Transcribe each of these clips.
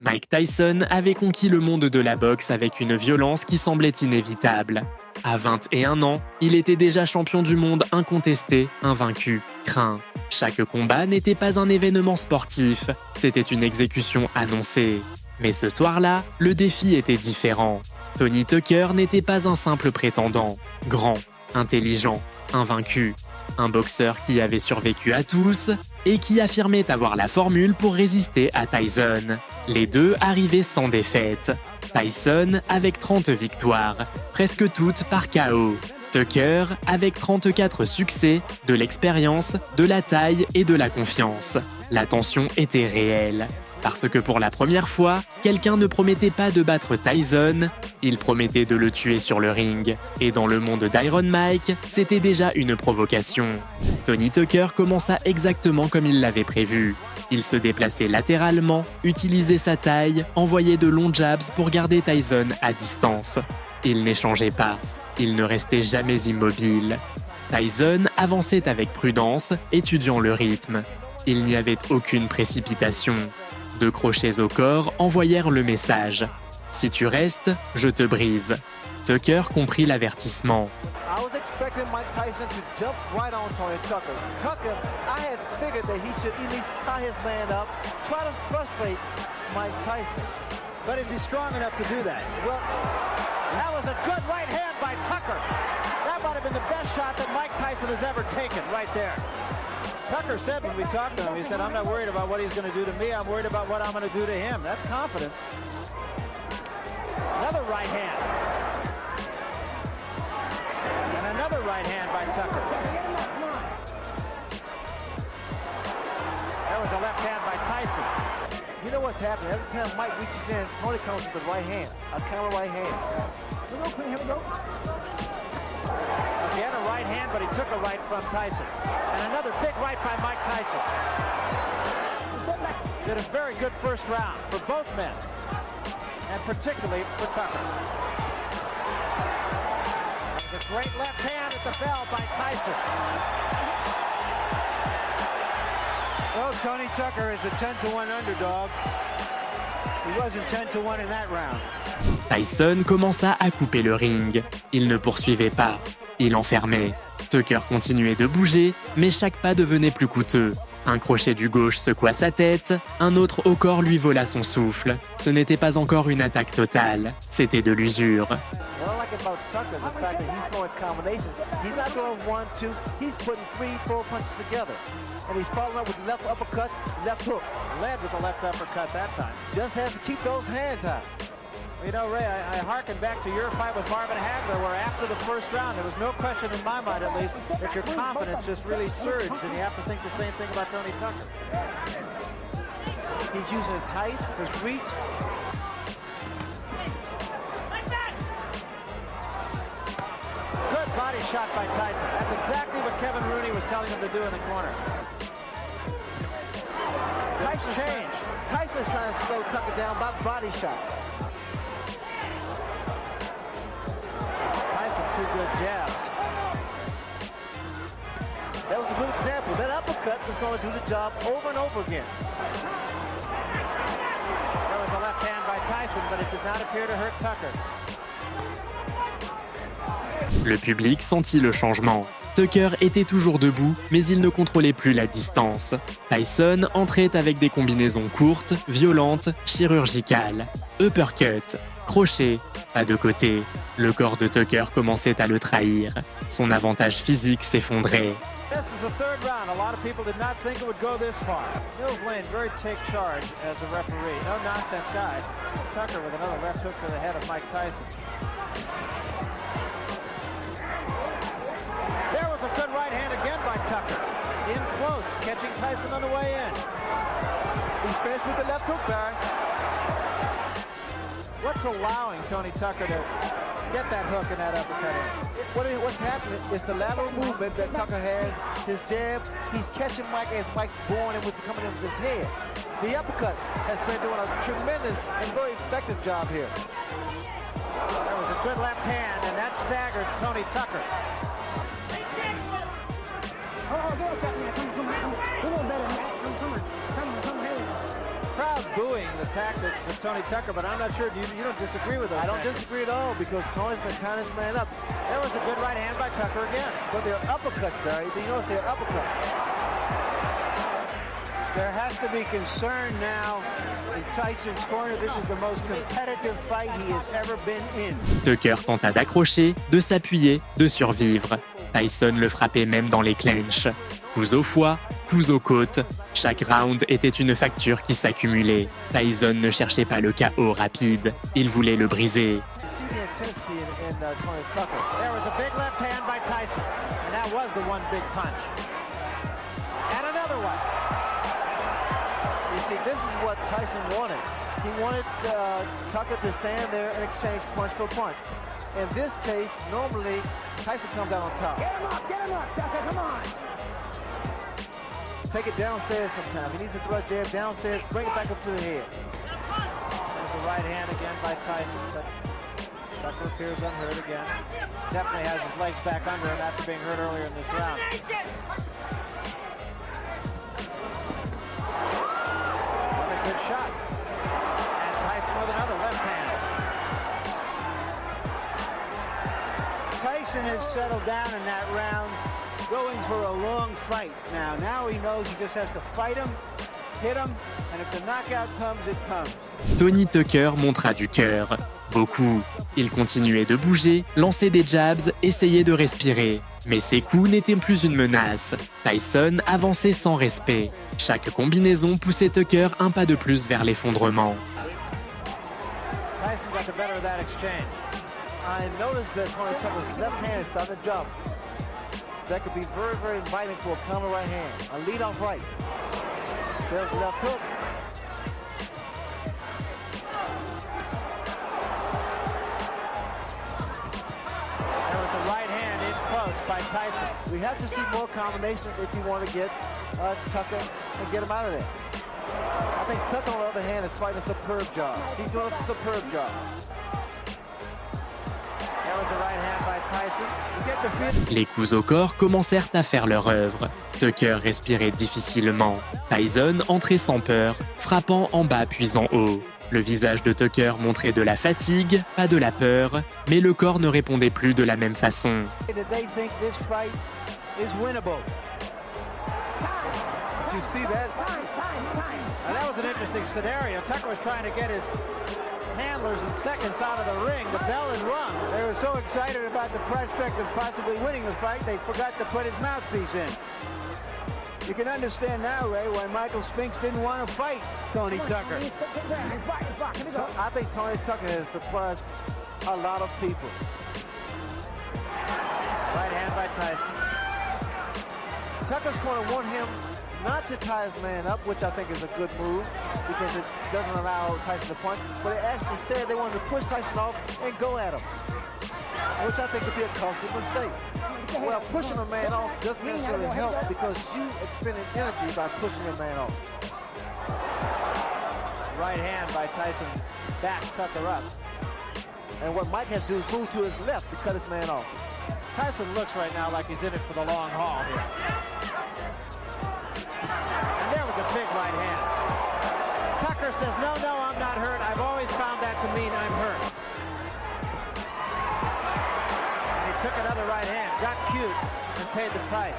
Mike Tyson avait conquis le monde de la boxe avec une violence qui semblait inévitable. À 21 ans, il était déjà champion du monde incontesté, invaincu, craint. Chaque combat n'était pas un événement sportif, c'était une exécution annoncée. Mais ce soir-là, le défi était différent. Tony Tucker n'était pas un simple prétendant. Grand, intelligent, invaincu. Un boxeur qui avait survécu à tous et qui affirmait avoir la formule pour résister à Tyson. Les deux arrivaient sans défaite. Tyson avec 30 victoires, presque toutes par KO. Tucker avec 34 succès, de l'expérience, de la taille et de la confiance. La tension était réelle. Parce que pour la première fois, quelqu'un ne promettait pas de battre Tyson, il promettait de le tuer sur le ring. Et dans le monde d'Iron Mike, c'était déjà une provocation. Tony Tucker commença exactement comme il l'avait prévu. Il se déplaçait latéralement, utilisait sa taille, envoyait de longs jabs pour garder Tyson à distance. Il n'échangeait pas, il ne restait jamais immobile. Tyson avançait avec prudence, étudiant le rythme. Il n'y avait aucune précipitation. Deux crochets au corps envoyèrent le message. « Si tu restes, je te brise ». Tucker comprit l'avertissement. I was expecting Mike Tyson to jump right on Tony Tucker. Tucker, I had figured that he should at least tie his man up, try to frustrate Mike Tyson. But is he strong enough to do that? Well, that was a good right hand by Tucker. That might have been the best shot that Mike Tyson has ever taken right there. Tucker said when we talked to him, he said, I'm not worried about what he's going to do to me, I'm worried about what I'm going to do to him. That's confidence. Another right hand. And another right hand by Tucker. That was a left hand by Tyson. You know what's happening? Every time Mike reaches in, Tony comes with the right hand, a counter right hand. Here we go. He had a right hand, but he took a right from Tyson. And another big right by Mike Tyson. Did a very good first round for both men, and particularly for Tucker. The great left hand at the bell by Tyson. Well, Tony Tucker is a 10-1 underdog. He wasn't 10-1 in that round. Tyson commença à couper le ring. Il ne poursuivait pas. Il enfermait. Tucker continuait de bouger, mais chaque pas devenait plus coûteux. Un crochet du gauche secoua sa tête, un autre au corps lui vola son souffle. Ce n'était pas encore une attaque totale, c'était de l'usure. About Tucker, the fact that he's throwing combinations. He's not throwing 1, 2, he's putting 3, 4 punches together. And he's following up with left uppercut, left hook. Led with the left uppercut that time. Just has to keep those hands out. You know, Ray, I harken back to your fight with Marvin Hagler, where after the first round, there was no question in my mind, at least, that your confidence just really surged, and you have to think the same thing about Tony Tucker. He's using his height, his reach. Good body shot by Tyson. That's exactly what Kevin Rooney was telling him to do in the corner. Tyson changed. Tyson's trying to slow Tucker down by body shot. Tyson, two good jabs. That was a good example. That uppercut was going to do the job over and over again. That was a left hand by Tyson, but it did not appear to hurt Tucker. Le public sentit le changement. Tucker était toujours debout, mais il ne contrôlait plus la distance. Tyson entrait avec des combinaisons courtes, violentes, chirurgicales. Uppercut, crochet, pas de côté. Le corps de Tucker commençait à le trahir. Son avantage physique s'effondrait. This is the third round. A lot of people did not think it would go this far. Mills Lane very take charge as a referee. No nonsense guy. Tucker with another left hook to the head of Mike Tyson. There was a good right hand again by Tucker. In close, catching Tyson on the way in. He's finished with the left hook, Barry. What's allowing Tony Tucker to get that hook and that uppercut in? What's happening is the lateral movement that Tucker has, his jab, he's catching Mike as Mike's going and coming in with his head. The uppercut has been doing a tremendous and very effective job here. That was a good left hand, and that staggered Tony Tucker. Crowd booing the tactics of Tony Tucker, but I'm not sure. You don't disagree with those? I don't disagree at all because Tony's been tying his man up. There was a good right hand by Tucker again. But they're uppercuts, Barry. You notice they're uppercuts. There has to be concern now in Tyson's corner. This is the most competitive fight he has ever been in. Tucker tenta d'accrocher, de s'appuyer, de survivre. Tyson le frappait même dans les clinches. Coups au foie, coups aux côtes. Chaque round était une facture qui s'accumulait. Tyson ne cherchait pas le KO rapide. Il voulait le briser. This is what Tyson wanted. He wanted Tucker to stand there and exchange punch for punch. In this case, normally, Tyson comes out on top. Get him up, Tucker, come on! Take it downstairs sometime. He needs to throw it there downstairs, bring it back up to the head. There's the right hand again by Tyson, but Tucker appears unhurt again. Definitely has his legs back under him after being hurt earlier in this round. Good shot. And Tyson with another left hand. Tyson has settled down in that round, going for a long fight now. Now he knows he just has to fight him, hit him, and if the knockout comes, it comes. Tony Tucker montra du cœur. Beaucoup. Il continuait de bouger, lançait des jabs, essayait de respirer. Mais ses coups n'étaient plus une menace. Tyson avançait sans respect. Chaque combinaison poussait Tucker un pas de plus vers l'effondrement. Tyson got the better of that exchange. I noticed that Tony Tucker's left hand is starting to jump. That could be very, very inviting for a counter right hand. A lead-off right. There's the left hook. By Tyson. We have to see more combinations if you want to get Tucker and get him out of there. I think Tucker, on the other hand, is fighting a superb job. He's doing a superb job. That was the right hand by Tyson. You get the feel. Les coups au corps commencèrent à faire leur œuvre. Tucker respirait difficilement. Tyson entrait sans peur, frappant en bas puis en haut. Le visage de Tucker montrait de la fatigue, pas de la peur, mais le corps ne répondait plus de la même façon. Handlers and seconds out of the ring. The bell had rung. They were so excited about the prospect of possibly winning the fight, they forgot to put his mouthpiece in. You can understand now, Ray, why Michael Spinks didn't want to fight Tony Tucker. So I think Tony Tucker has surprised a lot of people. Right hand by Tyson. Tucker's going to want him not to tie his man up, which I think is a good move because it doesn't allow Tyson to punch. But actually instead they wanted to push Tyson off and go at him, which I think would be a costly mistake. Well, pushing a man off doesn't necessarily help because you expending energy by pushing a man off. Right hand by Tyson backs Tucker up. And what Mike has to do is move to his left to cut his man off. Tyson looks right now like he's in it for the long haul here. And there was a big right hand. Tucker says, no, I'm not hurt. I've always found that to mean I'm hurt. And he took another right hand, got cute, and paid the price.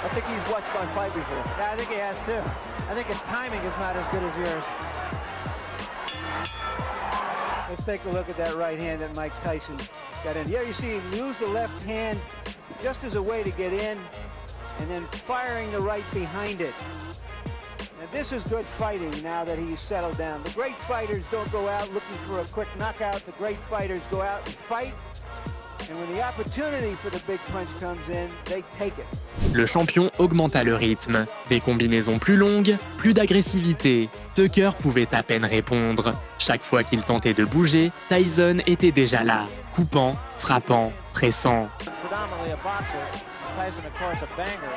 I think he's watched my fight before. Yeah, I think he has too. I think his timing is not as good as yours. Let's take a look at that right hand that Mike Tyson got in. Yeah, you see him use the left hand just as a way to get in and then firing the right behind it. Now this is good fighting now that he's settled down. The great fighters don't go out looking for a quick knockout. The great fighters go out and fight. And when the opportunity for the big punch comes in, they take it. Le champion augmenta le rythme. Des combinaisons plus longues, plus d'agressivité. Tucker pouvait à peine répondre. Chaque fois qu'il tentait de bouger, Tyson était déjà là, coupant, frappant, pressant. Predominantly a boxer. Tyson, of course, a banger.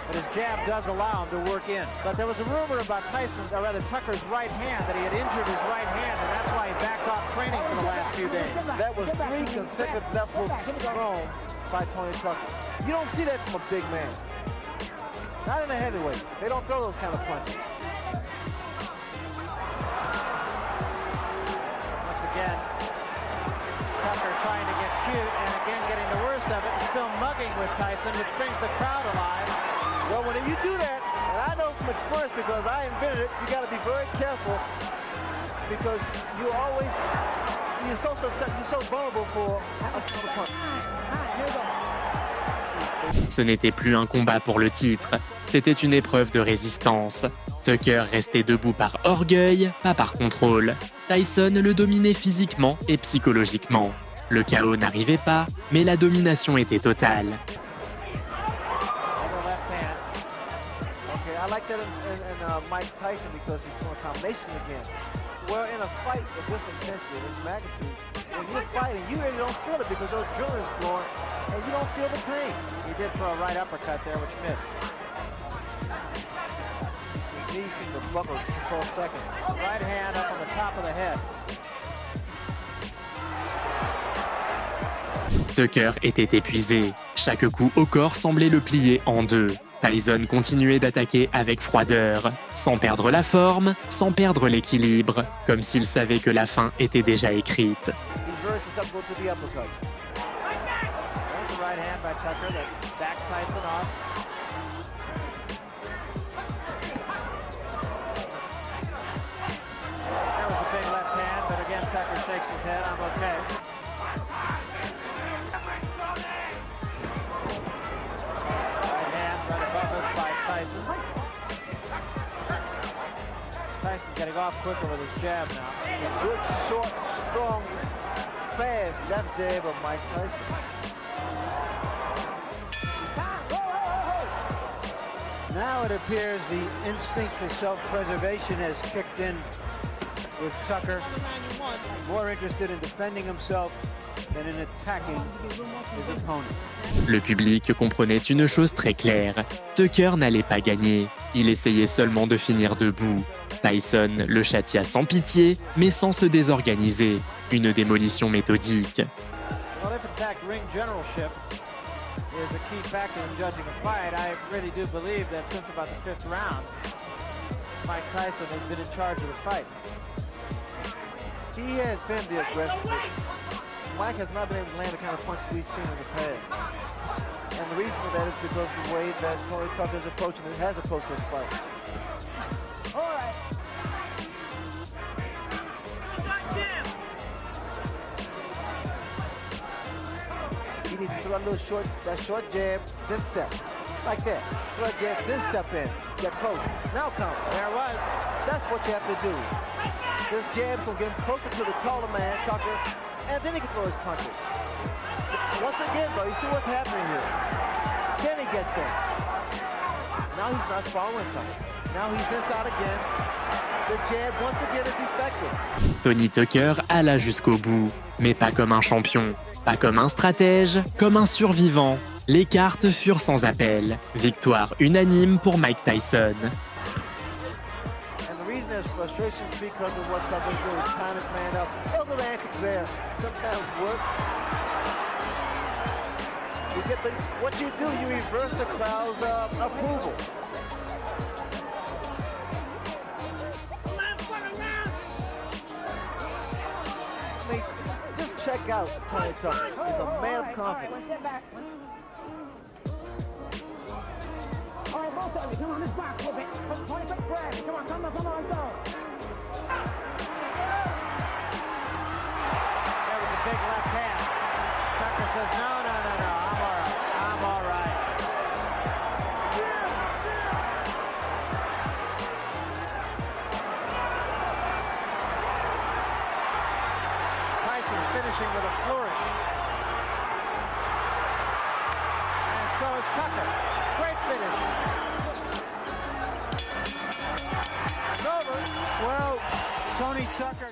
But his jab does allow him to work in. But there was a rumor about Tyson's, or rather Tucker's right hand, that he had injured his right hand, and that's why he backed off training for the last few days. That was 3 consecutive left hooks thrown by Tony Tucker. You don't see that from a big man. Not in a heavyweight. They don't throw those kind of punches. Once again, Tucker trying to get cute and again getting the worst of it and still mugging with Tyson, which brings the crowd alive. Well, when you do that, and I know from experience because I invented it, you got to be very careful because you're so vulnerable for a punch. Ce n'était plus un combat pour le titre, c'était une épreuve de résistance. Tucker restait debout par orgueil, pas par contrôle. Tyson le dominait physiquement et psychologiquement. Le chaos n'arrivait pas, mais la domination était totale. I like that in Mike Tyson because he's doing combination again. Well, in a fight of this intensity, this magnitude, when you're fighting, you really don't feel it because those adrenaline's flowing, and you don't feel the pain. He did throw a right uppercut there, which missed. His knee seemed to buckle for a second. Right hand up on the top of the head. Tucker était épuisé. Chaque coup au corps semblait le plier en deux. Tyson continuait d'attaquer avec froideur, sans perdre la forme, sans perdre l'équilibre, comme s'il savait que la fin était déjà écrite. Tyson's getting off quicker with his jab now. A good, short, strong, fast left jab of Mike Tyson. Now it appears the instinct for self-preservation has kicked in with Tucker. More interested in defending himself than in attacking his opponent. Le public comprenait une chose très claire. Tucker n'allait pas gagner. Il essayait seulement de finir debout. Tyson le châtia sans pitié, mais sans se désorganiser. Une démolition méthodique. Well, if in fact ring generalship is a key factor in judging a fight, I really do believe that since about the 5th round, Mike Tyson has been in charge of the fight. He has been the aggressor. Mike has not been able to land the kind of punches we've seen in the past. And the reason for that is because of the way that Tony Tucker is approaching and has approached this fight. All right. He needs to throw a little that short jab, then step. Like that. Throw a jab, then step in. Get close. Now come. There it was. That's what you have to do. This jab will get him closer to the taller man, Tucker, and then he can throw his punches. Once again, though, you see what's happening here. Then he gets in. Now he's not following Tucker. Now he's inside again. The jab, once again, is effective. Tony Tucker alla jusqu'au bout, mais pas comme un champion, pas comme un stratège, comme un survivant. Les cartes furent sans appel. Victoire unanime pour Mike Tyson. Frustration because of what Tucker's doing, tying his man up. Those are the antics there. Sometimes work. You get what you do, you reverse the crowd's approval. I mean, just check out Tony Tucker. He's a man of confidence. All right, both of you, come on, let's box a little bit. Quick grab. Come on, let's go. That was a big left hand. Tucker says, no, I'm all right. Tyson finishing with a flourish. And so is Tucker. Great finish. It's over. Well, Tony Tucker.